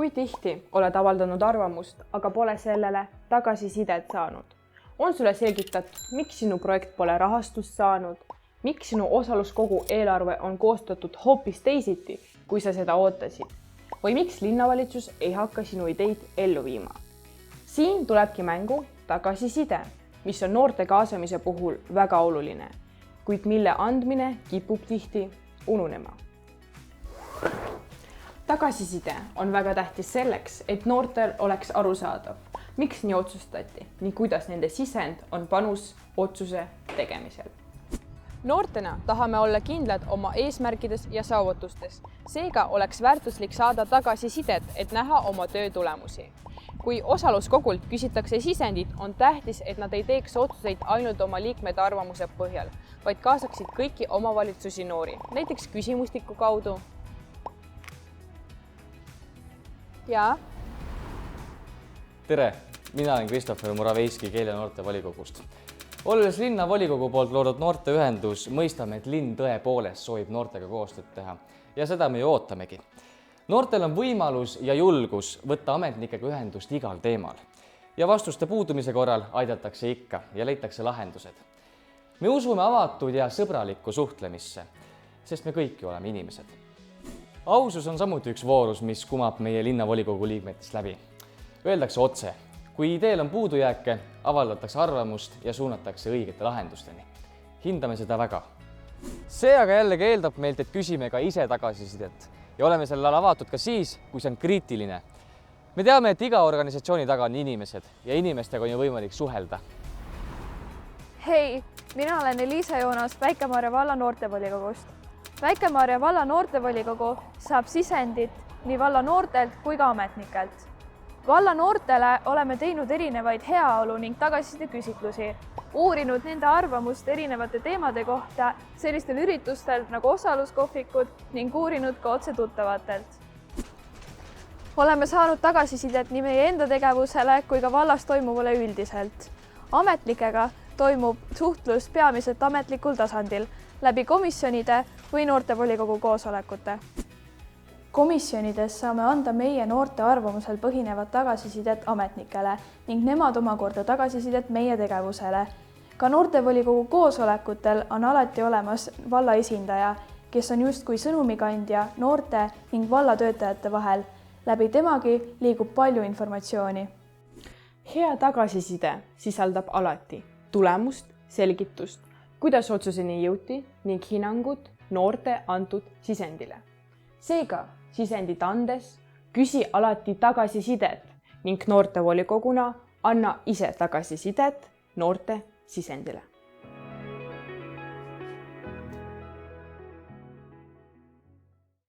Kui tihti oled avaldanud arvamust, aga pole sellele tagasisidet saanud? On sulle selgitatud, miks sinu projekt pole rahastust saanud? Miks sinu osaluskogu eelarve on koostatud hoopis teisiti, kui sa seda ootasid? Või miks linnavalitsus ei hakka sinu ideid ellu viima? Siin tulebki mängu tagasiside, mis on noorte kaasamise puhul väga oluline, kuid mille andmine kipub tihti ununema. Tagasiside on väga tähtis selleks, et noortel oleks arusaadav, miks nii otsustati ning kuidas nende sisend on panus otsuse tegemisel. Noortena tahame olla kindlad oma eesmärkides ja saavutustes. Seega oleks väärtuslik saada tagasisidet, et näha oma töö tulemusi. Kui osaluskogult küsitakse sisendit, on tähtis, et nad ei teeks otsuseid ainult oma liikmete arvamuse põhjal, vaid kaasaksid kõiki omavalitsusi noori, näiteks küsimustiku kaudu. Ja? Tere, mina olen Kristofer Muraveiski Keele noorte volikogust. Olles linna volikogu poolt loodud noorteühendus, mõistame, et linn tõepoolest soovib noortega koostööd teha ja seda me ju ootamegi. Noortel on võimalus ja julgus võtta ametnikega ühendust igal teemal ja vastuste puudumise korral aidatakse ikka ja leitakse lahendused. Me usume avatud ja sõbralikku suhtlemisse, sest me kõik ju oleme inimesed. Ausus on samuti üks voorus, mis kumab meie linnavolikogu liikmetest läbi. Öeldakse otse, kui ideel on puudujääke, avaldatakse arvamust ja suunatakse õigete lahendusteni. Hindame seda väga. See aga jällegi eeldab meilt, et küsime ka ise tagasisidet ja oleme sellele avatud ka siis, kui see on kriitiline. Me teame, et iga organisatsiooni taga on inimesed ja inimestega on ju võimalik suhelda. Hei, mina olen Eliisa Joonas Väike-Maarja valla noortevolikogust. Väike-Maarja valla noortevolikogu saab sisendit nii valla noortelt kui ka ametnikelt. Valla noortele oleme teinud erinevaid heaolu ning tagasiside küsitlusi, uurinud nende arvamust erinevate teemade kohta sellistel üritustel nagu osaluskohvikud ning uurinud ka otse tuttavatelt. Oleme saanud tagasisidet nii meie enda tegevusele kui ka vallas toimuvale üldiselt. Ametnikega toimub suhtlus peamiselt ametlikul tasandil läbi komisjonide või noortevolikogu koosolekute. Komisjonides saame anda meie noorte arvamusel põhinevat tagasisidet ametnikele ning nemad omakorda tagasisidet meie tegevusele. Ka noortevolikogu koosolekutel on alati olemas valla esindaja, kes on justkui sõnumikandja noorte ning vallatöötajate vahel. Läbi temagi liigub palju informatsiooni. Hea tagasiside sisaldab alati tulemust, selgitust, kuidas otsuseni jõuti ning hinnangut noorte antud sisendile. Seega, sisendit andes küsi alati tagasisidet ning noortevolikoguna anna ise tagasisidet noorte sisendile.